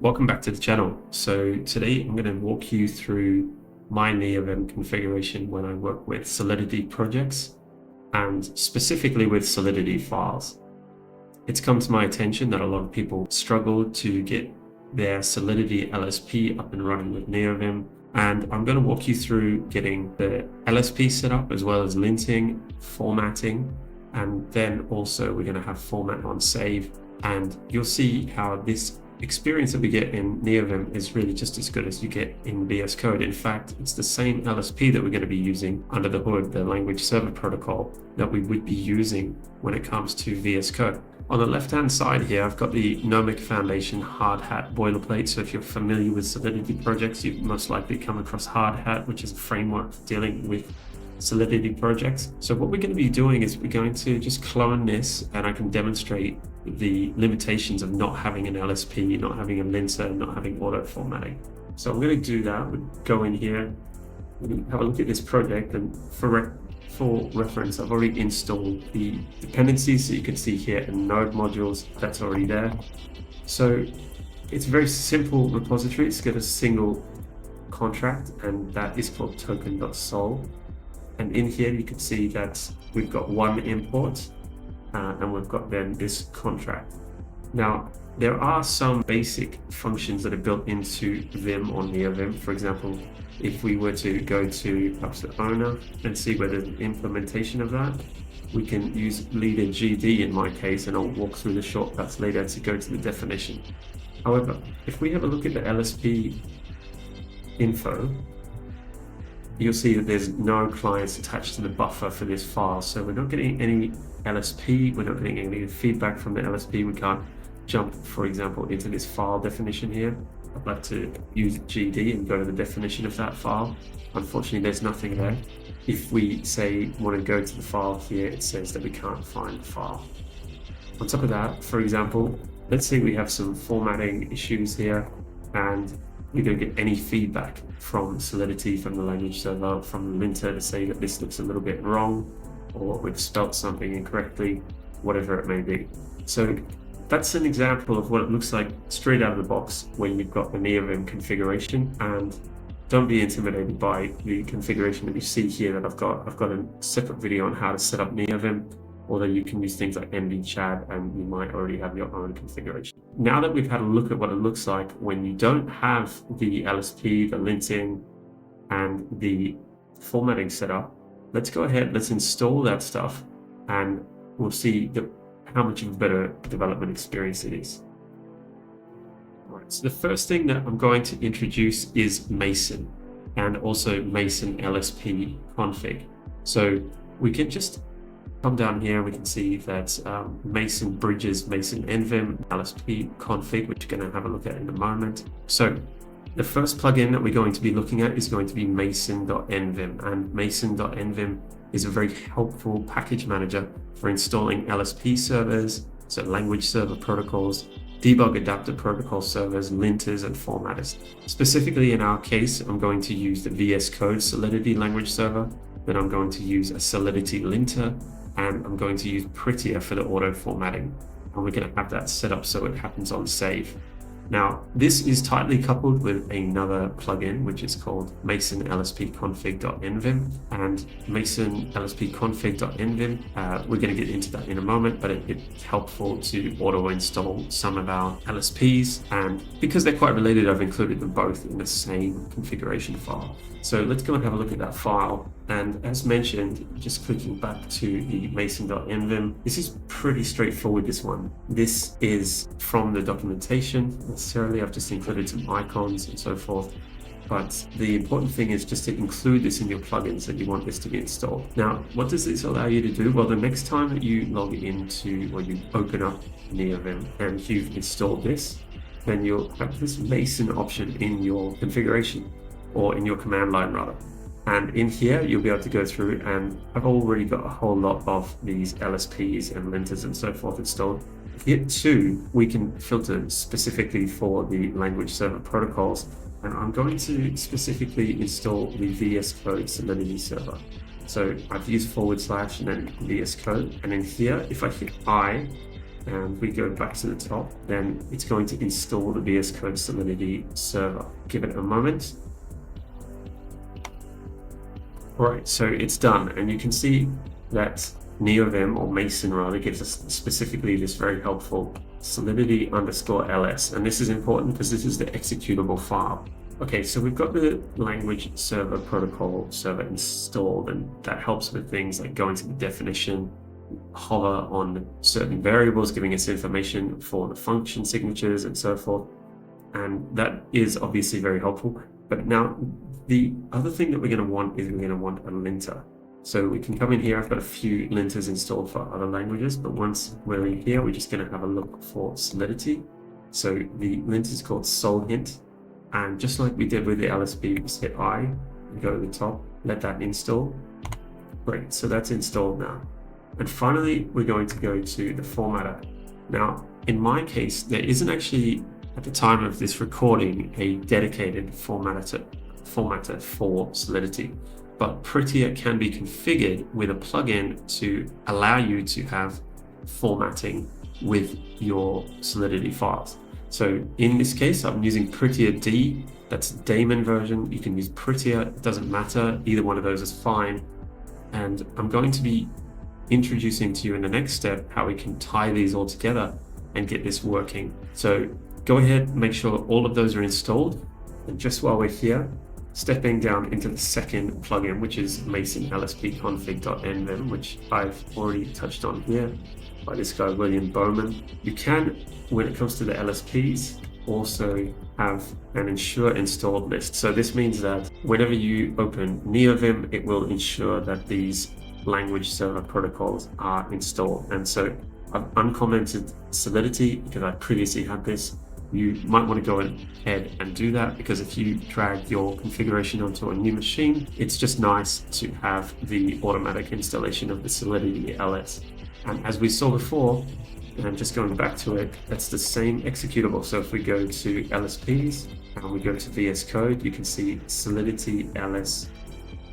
Welcome back to the channel. So today I'm going to walk you through my NeoVim configuration when I work with Solidity projects and specifically with Solidity files. It's come to my attention that a lot of people struggle to get their Solidity LSP up and running with NeoVim, and I'm going to walk you through getting the LSP set up as well as linting, formatting, and then also we're going to have format on save, and you'll see how this experience that we get in NeoVim is really just as good as you get in VS Code. In fact, it's the same LSP that we're going to be using under the hood, the Language Server Protocol, that we would be using when it comes to VS Code. On the left-hand side here, I've got the Nomic Foundation Hard Hat boilerplate. So if you're familiar with Solidity projects, you've most likely come across Hard Hat, which is a framework for dealing with Solidity projects. So what we're going to be doing is we're going to just clone this, and I can demonstrate the limitations of not having an LSP, not having a linter, not having auto formatting. So I'm going to do that. We'll go in here, we'll have a look at this project, and for reference, I've already installed the dependencies. So you can see here in node modules, that's already there. So it's a very simple repository. It's got a single contract, and that is called token.sol. And in here, you can see that we've got one import, and we've got then this contract. Now, there are some basic functions that are built into Vim or NeoVim. For example, if we were to go to perhaps the owner and see where there's an implementation of that, we can use leader GD in my case, and I'll walk through the shortcuts later to go to the definition. However, if we have a look at the LSP info, you'll see that there's no clients attached to the buffer for this file. So we're not getting any LSP, we're not getting any feedback from the LSP. We can't jump, for example, into this file definition here. I'd like to use GD and go to the definition of that file. Unfortunately, there's nothing there. If we say want to go to the file here, it says that we can't find the file. On top of that, for example, let's say we have some formatting issues here, and we don't get any feedback from Solidity, from the language server, from the linter to say that this looks a little bit wrong, or we've spelt something incorrectly, whatever it may be. So that's an example of what it looks like straight out of the box when you've got the NeoVim configuration. And don't be intimidated by the configuration that you see here that I've got. I've got a separate video on how to set up NeoVim, although you can use things like NVChat, and you might already have your own configuration. Now that we've had a look at what it looks like when you don't have the LSP, the linting, and the formatting set up, let's go ahead, let's install that stuff, and we'll see how much of a better development experience it is. All right, so the first thing that I'm going to introduce is Mason, and also Mason LSP config. So we can just come down here, we can see that Mason bridges Mason.Nvim LSP config, which we're going to have a look at in a moment. So the first plugin that we're going to be looking at is going to be Mason.Nvim, and Mason.Nvim is a very helpful package manager for installing LSP servers, so language server protocols, debug adapter protocol servers, linters, and formatters. Specifically in our case, I'm going to use the vscode-Solidity Language Server, then I'm going to use a Solidity linter, and I'm going to use prettier for the auto formatting. And we're going to have that set up so it happens on save. Now, this is tightly coupled with another plugin, which is called Mason lspconfig.nvim, and Mason lspconfig.nvim. We're going to get into that in a moment, but it's helpful to auto install some of our LSPs, and because they're quite related, I've included them both in the same configuration file. So let's go and have a look at that file. And as mentioned, just clicking back to the Mason.Nvim, this is pretty straightforward, this one. This is from the documentation necessarily. I've just included some icons and so forth. But the important thing is just to include this in your plugins that you want this to be installed. Now, what does this allow you to do? Well, the next time that you log into, or you open up NeoVim and you've installed this, then you'll have this Mason option in your configuration, or in your command line rather. And in here, you'll be able to go through, and I've already got a whole lot of these LSPs and linters and so forth installed. Here too, we can filter specifically for the language server protocols. And I'm going to specifically install the VS Code Solidity server. So I've used / and then VS Code. And in here, if I hit I, and we go back to the top, then it's going to install the VS Code Solidity server. Give it a moment. All right, so it's done, and you can see that NeoVim, or Mason rather, gives us specifically this very helpful Solidity_ls, and this is important because this is the executable file. Okay, so we've got the Language Server Protocol server installed, and that helps with things like going to the definition, hover on certain variables, giving us information for the function signatures and so forth. And that is obviously very helpful. But now the other thing that we're going to want is we're going to want a linter. So we can come in here. I've got a few linters installed for other languages, but once we're in here, we're just going to have a look for Solidity. So the linter is called Solhint. And just like we did with the LSP, we just hit I, go to the top, let that install. Great, so that's installed now. And finally, we're going to go to the formatter. Now, in my case, there isn't actually, at the time of this recording, a dedicated formatter for Solidity, but Prettier can be configured with a plugin to allow you to have formatting with your Solidity files. So in this case, I'm using Prettier D, that's a daemon version. You can use Prettier, it doesn't matter, either one of those is fine. And I'm going to be introducing to you in the next step how we can tie these all together and get this working. So go ahead, make sure all of those are installed. And just while we're here, stepping down into the second plugin, which is Mason.Lspconfig.Nvim, which I've already touched on here by this guy, William Bowman. You can, when it comes to the LSPs, also have an ensure installed list. So this means that whenever you open NeoVim, it will ensure that these language server protocols are installed. And so I've uncommented Solidity because I previously had this. You might want to go ahead and do that, because if you drag your configuration onto a new machine, it's just nice to have the automatic installation of the Solidity LS. And as we saw before, and just going back to it, that's the same executable. So if we go to LSPs and we go to VS Code, you can see Solidity LS.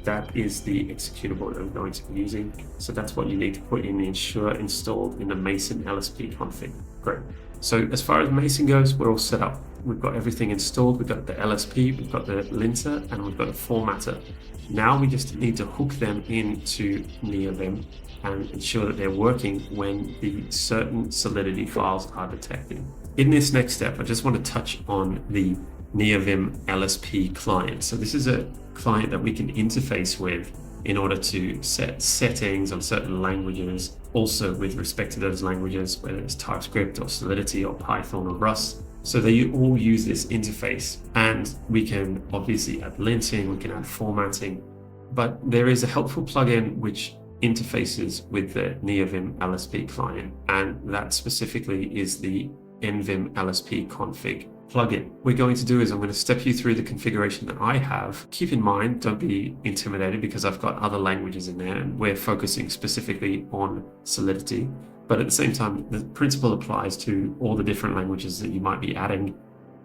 That is the executable that I'm going to be using. So that's what you need to put in the ensure installed in the Mason LSP config. Great. So as far as Mason goes, we're all set up. We've got everything installed. We've got the LSP, we've got the linter, and we've got a formatter. Now we just need to hook them into NeoVim and ensure that they're working when the certain Solidity files are detected. In this next step, I just want to touch on the NeoVim LSP client. So this is a client that we can interface with in order to set settings on certain languages, also with respect to those languages, whether it's TypeScript or Solidity or Python or Rust. So they all use this interface, and we can obviously add linting, we can add formatting, but there is a helpful plugin which interfaces with the NeoVim LSP client, and that specifically is the NVim LSP config plugin. What we're going to do is I'm going to step you through the configuration that I have. Keep in mind, don't be intimidated because I've got other languages in there and we're focusing specifically on Solidity. But at the same time, the principle applies to all the different languages that you might be adding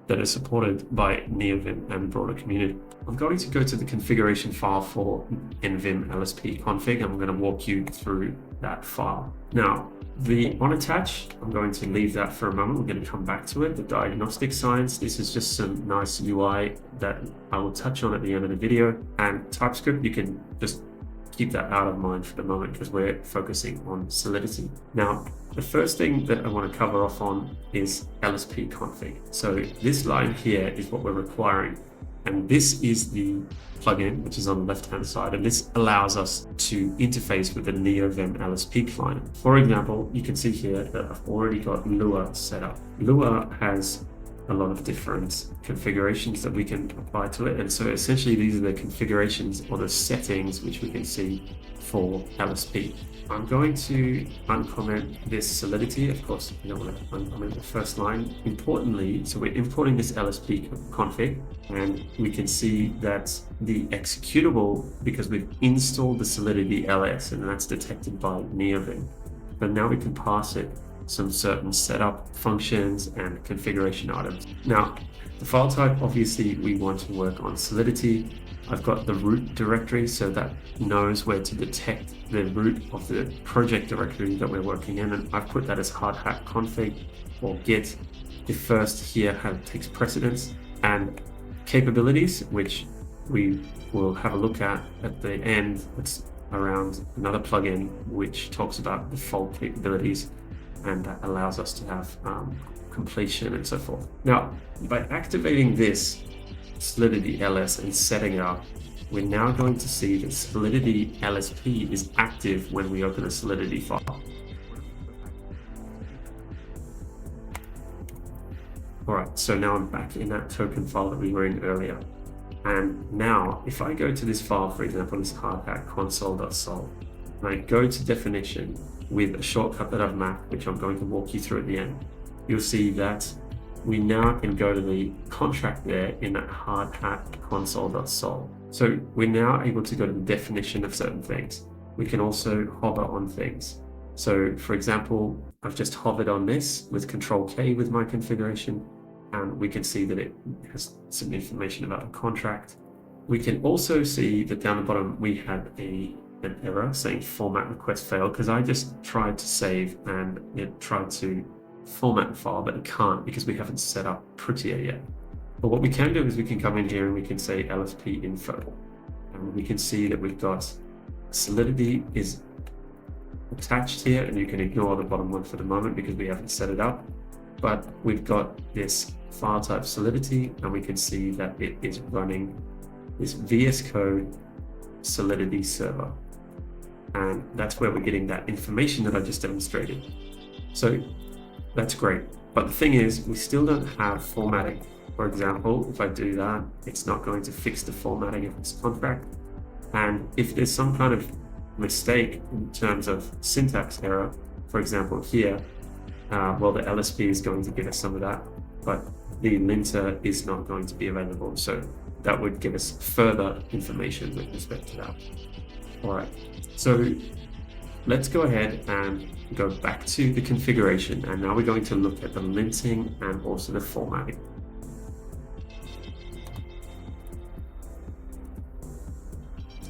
that are supported by NeoVim and the broader community. I'm going to go to the configuration file for NVim LSP config, and I'm going to walk you through that file. Now, the on attach, I'm going to leave that for a moment. We're going to come back to it. The diagnostic signs, this is just some nice UI that I will touch on at the end of the video. And TypeScript, you can just keep that out of mind for the moment because we're focusing on Solidity. Now, the first thing that I want to cover off on is LSP config. So this line here is what we're requiring. And this is the plugin, which is on the left-hand side. And this allows us to interface with the NeoVim LSP client. For example, you can see here that I've already got Lua set up. Lua has a lot of different configurations that we can apply to it. And so essentially these are the configurations or the settings which we can see for LSP. I'm going to uncomment this Solidity. Of course, you don't want to uncomment the first line. Importantly, so we're importing this LSP config, and we can see that the executable, because we've installed the Solidity LS, and that's detected by NeoVim. But now we can pass it some certain setup functions and configuration items. Now, the file type, obviously we want to work on Solidity. I've got the root directory, so that knows where to detect the root of the project directory that we're working in, and I've put that as hard hat config or git. The first here takes precedence, and capabilities, which we will have a look at the end. It's around another plugin which talks about default capabilities, and that allows us to have completion and so forth. Now, by activating this Solidity LS and setting it up, we're now going to see that Solidity LSP is active when we open a Solidity file. All right, so now I'm back in that token file that we were in earlier. And now if I go to this file, for example, this hard hat console.sol, and I go to definition with a shortcut that I've mapped, which I'm going to walk you through at the end, you'll see that we now can go to the contract there in that hard hat console.sol. So we're now able to go to the definition of certain things. We can also hover on things. So for example, I've just hovered on this with Control K with my configuration, and we can see that it has some information about the contract. We can also see that down the bottom we had an error saying format request failed, because I just tried to save and it tried to format the file, but it can't because we haven't set up Prettier yet. But what we can do is we can come in here and we can say LSP info, and we can see that we've got Solidity is attached here, and you can ignore the bottom one for the moment because we haven't set it up. But we've got this file type Solidity, and we can see that it is running this VS Code Solidity server, and that's where we're getting that information that I just demonstrated. So that's great, but the thing is we still don't have formatting. For example, if I do that, it's not going to fix the formatting of this contract, and if there's some kind of mistake in terms of syntax error, for example here, well, the LSP is going to give us some of that, but the linter is not going to be available. So that would give us further information with respect to that. All right, so let's go ahead and go back to the configuration, and now we're going to look at the linting and also the formatting.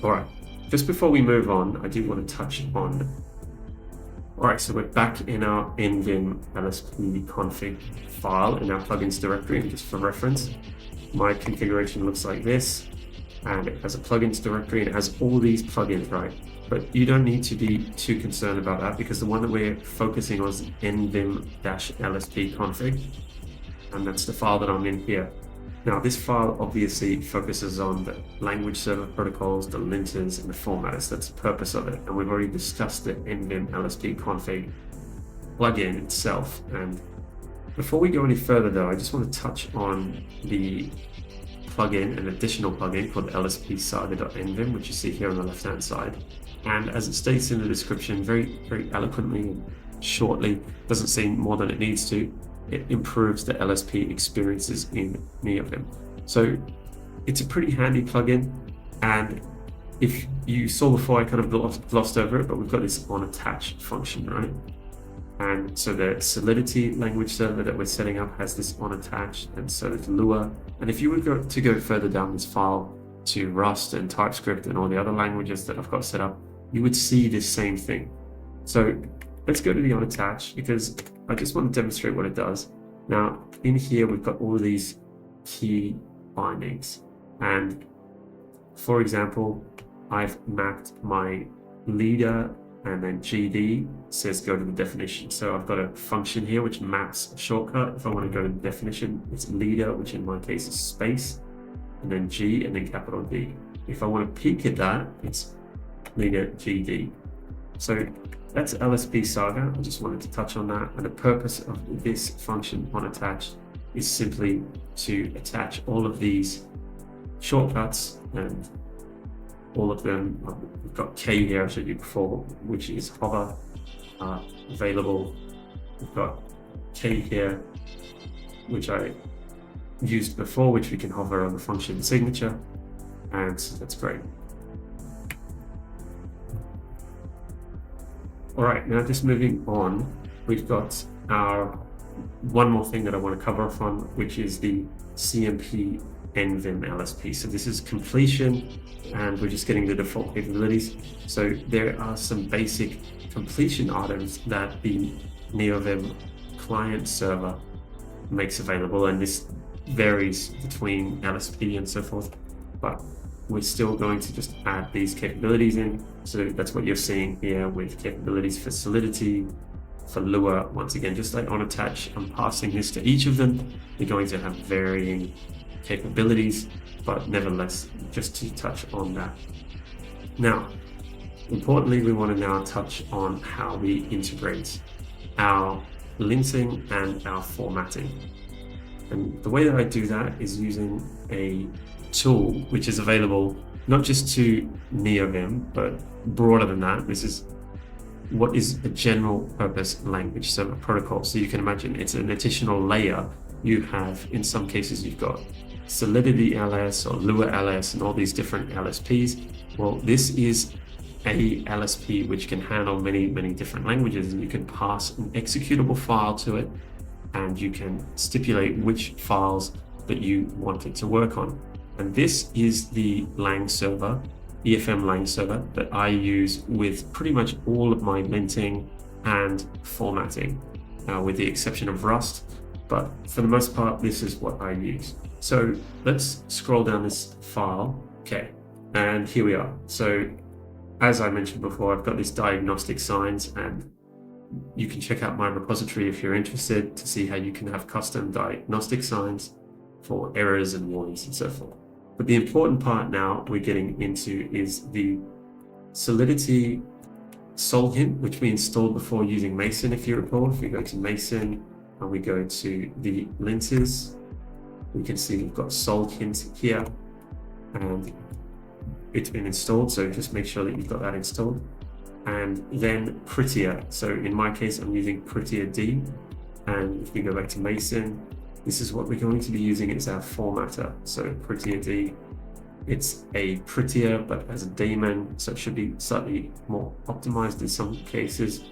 All right, just before we move on, I do want to touch on. All right, so we're back in our NVim LSP config file in our plugins directory, and just for reference, my configuration looks like this, and it has a plugins directory and it has all these plugins, right? But you don't need to be too concerned about that, because the one that we're focusing on is NVim-LSP config, and that's the file that I'm in here. Now, this file obviously focuses on the language server protocols, the linters, and the formatters. That's the purpose of it. And we've already discussed the NVim LSP config plugin itself. And before we go any further, though, I just want to touch on the plugin, an additional plugin called lspSaga.nvim, which you see here on the left-hand side. And as it states in the description, very, very eloquently and shortly, doesn't say more than it needs to, it improves the LSP experiences in NeoVim. So it's a pretty handy plugin, and if you saw before, I kind of glossed over it, but we've got this on attach function, right? And so the Solidity Language Server that we're setting up has this on attach, and so does Lua. And if you were to go further down this file to Rust and TypeScript and all the other languages that I've got set up, you would see this same thing. So let's go to the on attach, because I just want to demonstrate what it does. Now, in here, we've got all of these key bindings. And for example, I've mapped my leader, and then GD says go to the definition. So I've got a function here which maps a shortcut. If I want to go to the definition, it's leader, which in my case is space, and then G, and then capital D. If I want to peek at that, it's leader GD. So that's LspSaga. I just wanted to touch on that. And the purpose of this function on attach is simply to attach all of these shortcuts, and all of them. We've got K here, I showed you before, which is hover available. We've got K here, which I used before, which we can hover on the function signature, and so that's great. All right, now just moving on, we've got our one more thing that I want to cover off on, which is the CMP-NVim LSP. So this is completion, and we're just getting the default capabilities. So there are some basic completion items that the NeoVim client server makes available, and this varies between LSP and so forth, but we're still going to just add these capabilities in. So that's what you're seeing here with capabilities for Solidity, for Lua. Once again, just like on attach, I'm passing this to each of them. They're going to have varying capabilities, but nevertheless, just to touch on that. Now, importantly, we want to now touch on how we integrate our linting and our formatting. And the way that I do that is using a tool which is available not just to NeoVim, but broader than that. This is what is a general purpose language server protocol. So you can imagine it's an additional layer. You have, in some cases, you've got Solidity LS or Lua LS and all these different LSPs. Well, this is a LSP which can handle many different languages, and you can pass an executable file to it, and you can stipulate which files that you want it to work on. And this is the Lang server, efm-langserver, that I use with pretty much all of my linting and formatting, with the exception of Rust. But for the most part, this is what I use. So let's scroll down this file. Okay, and here we are. So as I mentioned before, I've got these diagnostic signs, and you can check out my repository if you're interested to see how you can have custom diagnostic signs for errors and warnings and so forth. But the important part now we're getting into is the Solidity Solhint, which we installed before using Mason, if you recall. If we go to Mason and we go to the linters, we can see we've got Solhint here, and it's been installed. So just make sure that you've got that installed. And then prettier. So in my case, I'm using prettier-D. And if we go back to Mason, this is what we're going to be using as our formatter. So prettier-D, it's a prettier, but as a daemon, so it should be slightly more optimized in some cases.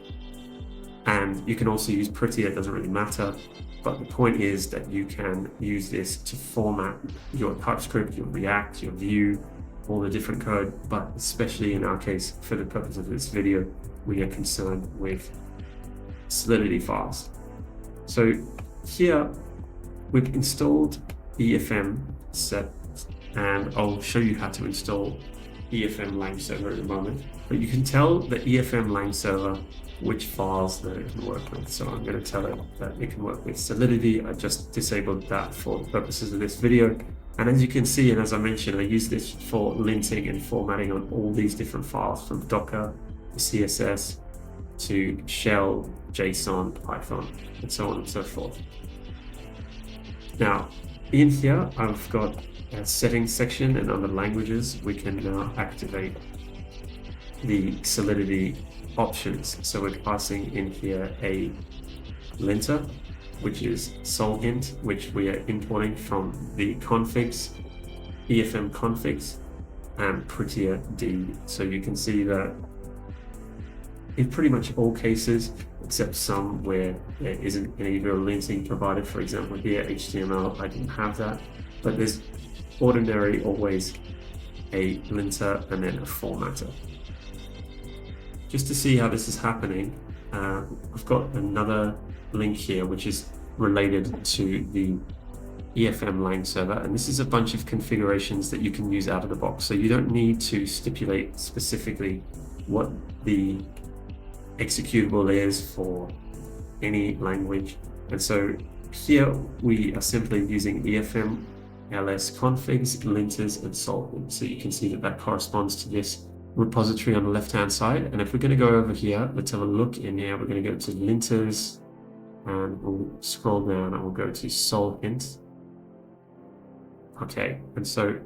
And you can also use prettier, it doesn't really matter. But the point is that you can use this to format your TypeScript, your React, your Vue, all the different code, but especially in our case, for the purpose of this video, we are concerned with Solidity files. So here we've installed EFM set, and I'll show you how to install efm-langserver in a moment. But you can tell the efm-langserver which files that it can work with. So I'm going to tell it that it can work with Solidity. I just disabled that for the purposes of this video. And as you can see, and as I mentioned, I use this for linting and formatting on all these different files, from Docker to CSS to Shell, JSON, Python, and so on and so forth. Now, in here, I've got a settings section, and under languages, we can now activate the Solidity options. So we're passing in here a linter, which is Solhint, which we are importing from the configs, efm configs, and prettier-D. So you can see that in pretty much all cases, except some where there isn't any real linting provided. For example, here, HTML, I didn't have that, but there's ordinary always a linter and then a formatter. Just to see how this is happening, I've got another link here which is related to the efm-langserver, and this is a bunch of configurations that you can use out of the box. So you don't need to stipulate specifically what the executable is for any language. And so here we are simply using efm ls configs, linters, and Solhint. So you can see that that corresponds to this repository on the left hand side. And if we're going to go over here, let's have a look in here. We're going to go to linters, and we'll scroll down and we'll go to Solhint. Okay, and so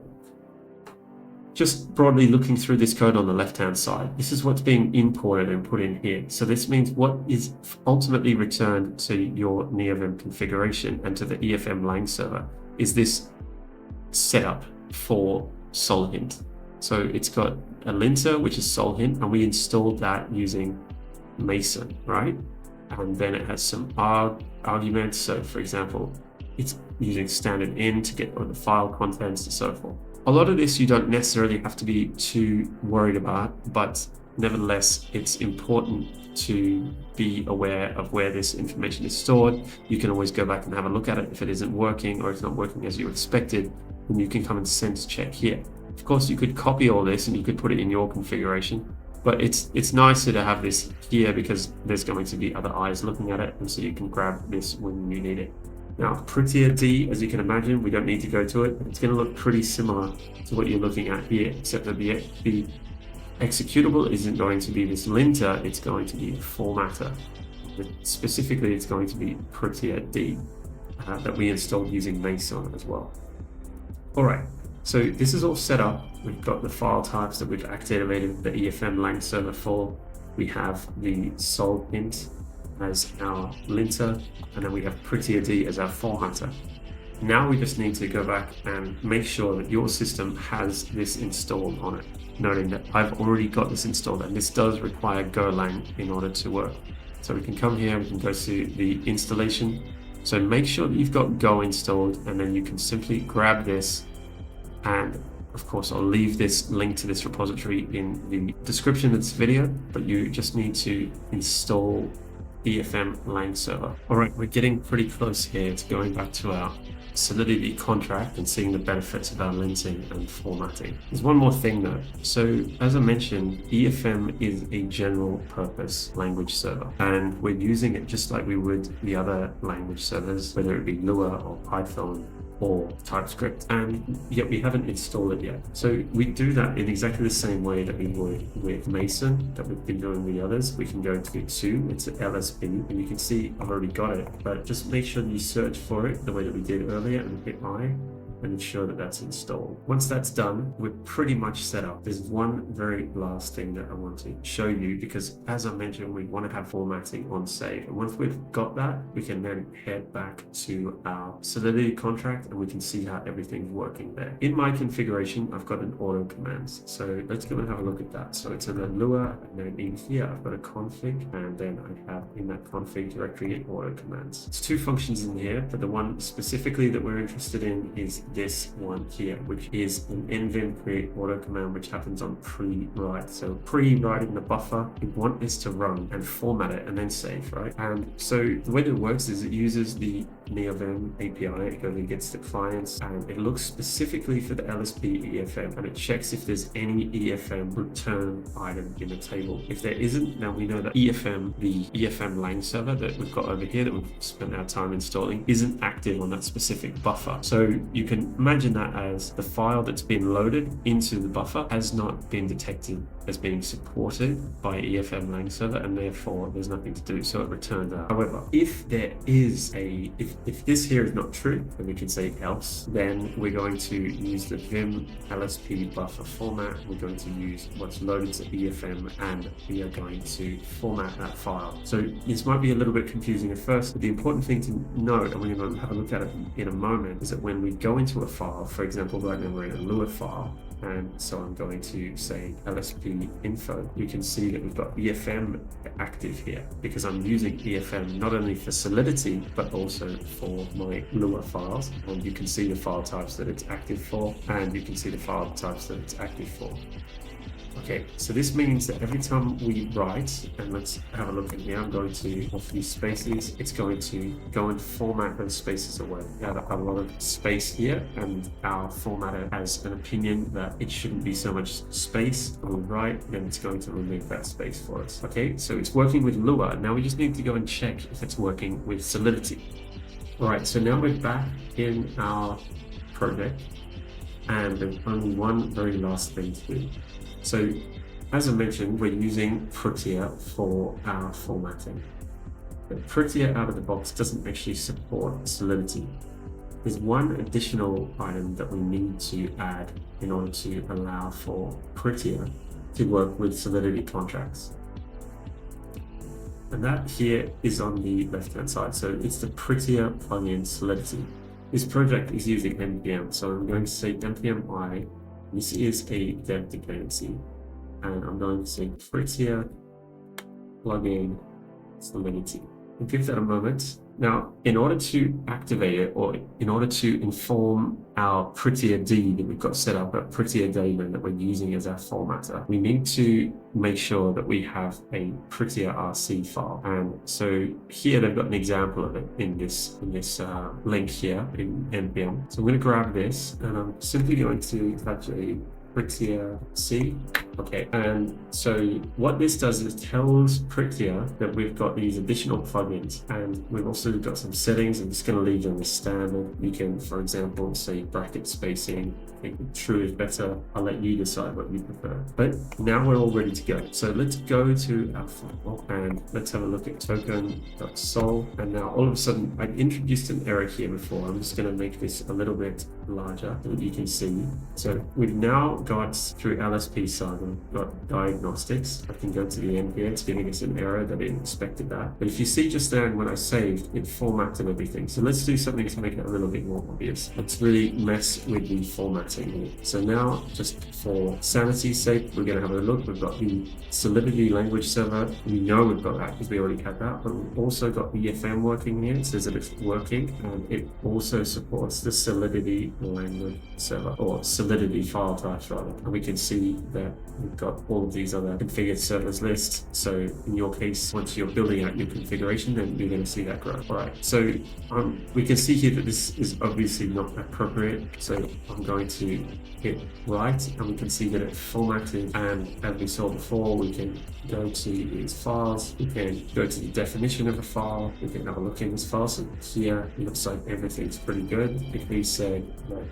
just broadly looking through this code on the left hand side, this is what's being imported and put in here. So this means what is ultimately returned to your NeoVim configuration and to the efm-langserver is this setup for Solhint. So it's got a linter, which is Solhint, and we installed that using Mason, right? and then it has some arguments. So for example, it's using standard in to get all the file contents and so forth. A lot of this you don't necessarily have to be too worried about, but nevertheless, it's important to be aware of where this information is stored. You can always go back and have a look at it if it isn't working or it's not working as you expected, then you can come and sense check here. Of course, you could copy all this and you could put it in your configuration, but it's nicer to have this here because there's going to be other eyes looking at it, and so you can grab this when you need it. Now, prettier-d, as you can imagine, we don't need to go to it, but it's going to look pretty similar to what you're looking at here, except that the executable isn't going to be this linter, it's going to be a formatter. But specifically, it's going to be prettier-d that we installed using Mason as well. All right, so this is all set up. We've got the file types that we've activated the efm-langserver for. We have the Solhint as our linter, and then we have prettier-d as our formatter. Now we just need to go back and make sure that your system has this installed on it, noting that I've already got this installed, and this does require Golang in order to work. So we can come here, we can go to the installation. So make sure that you've got Go installed, and then you can simply grab this, and of course I'll leave this link to this repository in the description of this video, but you just need to install efm-langserver. All right, we're getting pretty close here to going back to our Solidity contract and seeing the benefits of our linting and formatting. There's one more thing though. So as I mentioned, EFM is a general purpose language server, and we're using it just like we would the other language servers, whether it be Lua or Python or TypeScript, and yet we haven't installed it yet. So we do that in exactly the same way that we would with Mason, that we've been doing with the others. We can go to it's an LSP, and you can see I've already got it, but just make sure you search for it the way that we did earlier and hit I and ensure that that's installed. Once that's done, we're pretty much set up. There's one very last thing that I want to show you, because as I mentioned, we want to have formatting on save. And once we've got that, we can then head back to our Solidity contract and we can see how everything's working there. In my configuration, I've got an auto commands. So let's go and have a look at that. So it's in the Lua, and then in here, I've got a config, and then I have in that config directory an auto commands. It's two functions in here, but the one specifically that we're interested in is this one here, which is an NVim create auto command, which happens on pre-write. So pre-writing the buffer, we want this to run and format it and then save, right? And so the way that it works is it uses the NeoVim API, it goes and gets the clients, and it looks specifically for the LSP EFM, and it checks if there's any EFM return item in the table. If there isn't, then we know that EFM, the efm-langserver that we've got over here that we've spent our time installing, isn't active on that specific buffer. So you can imagine that as the file that's been loaded into the buffer has not been detected as being supported by efm-langserver, and therefore there's nothing to do, so it returns out. However, if there is if this here is not true, then we can say else, then we're going to use the Vim LSP buffer format. We're going to use what's loaded to EFM, and we are going to format that file. So this might be a little bit confusing at first, but the important thing to note, and we're going to have a look at it in a moment, is that when we go into a file, for example, right now we're in a Lua file, and so I'm going to say LSP info, you can see that we've got EFM active here because I'm using EFM not only for Solidity but also for my Lua files, and you can see the file types that it's active for, and you can see the file types that it's active for. Okay, so this means that every time we write, and let's have a look at here, I'm going to off these spaces, it's going to go and format those spaces away. We have a lot of space here, and our formatter has an opinion that it shouldn't be so much space. When we write, then it's going to remove that space for us. Okay, so it's working with Lua. Now we just need to go and check if it's working with Solidity. All right, so now we're back in our project, and there's only one very last thing to do. So, as I mentioned, we're using Prettier for our formatting. But Prettier out of the box doesn't actually support Solidity. There's one additional item that we need to add in order to allow for Prettier to work with Solidity contracts. And that here is on the left-hand side. So it's the prettier-plugin-solidity. This project is using NPM. So I'm going to say npm I. This is a dev dependency, and I'm going to say prettier plugin solidity. We'll give that a moment. Now, in order to activate it, or in order to inform our prettier-d that we've got set up, a prettier daemon that we're using as our formatter, we need to make sure that we have a prettier-rc file. And so here they've got an example of it in this link here in NPM. So I'm going to grab this, and I'm simply going to touch a prettier-c. Okay, and so what this does is tells Prettier that we've got these additional plugins, and we've also got some settings. I'm just going to leave them as standard. You can, for example, say bracket spacing. I think true is better. I'll let you decide what you prefer. But now we're all ready to go. So let's go to our file and let's have a look at token.sol. And now all of a sudden, I introduced an error here before. I'm just going to make this a little bit larger so that you can see. So we've now got through LspSaga, got diagnostics. I can go to the end here. It's giving us an error that it expected that. But if you see just there, and when I saved, it formatted everything. So let's do something to make it a little bit more obvious. Let's really mess with the formatting here. So now, just for sanity's sake, we're going to have a look. We've got the Solidity Language Server. We know we've got that because we already had that. But we've also got the FM working here. It says that it's working. And it also supports the Solidity Language Server, or Solidity file types rather. And we can see that we've got all of these other configured servers lists. So in your case, once you're building out your configuration, then you're going to see that grow. All right. So we can see here that this is obviously not appropriate. So I'm going to hit right, and we can see that it's formatted. And as we saw before, we can go to these files. We can go to the definition of a file. We can have a look in this file. So here it looks like everything's pretty good. If we say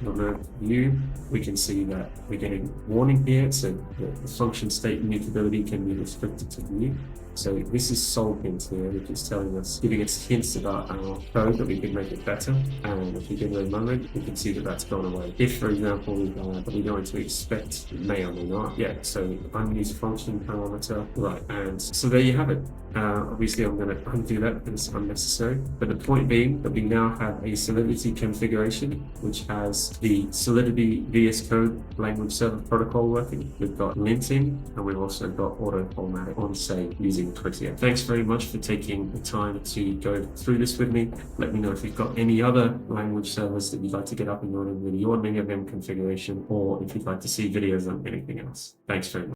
remove view, we can see that we're getting warning here. So the function state immutability can be restricted to view. So this is Solhint here, which is telling us, giving us hints about our code that we can make it better. And if we give it a moment, we can see that that's gone away. If, for example, we're going to expect, it may or may not, yeah, so unused function parameter, right, and so there you have it. Obviously, I'm going to undo that because it's unnecessary. But the point being that we now have a Solidity configuration, which has the Solidity vscode-like server protocol working. We've got linting, and we've also got autoformatting on, say, using Prettier. Thanks very much for taking the time to go through this with me. Let me know if you've got any other language servers that you'd like to get up and running with your NeoVim configuration, or if you'd like to see videos on anything else. Thanks very much.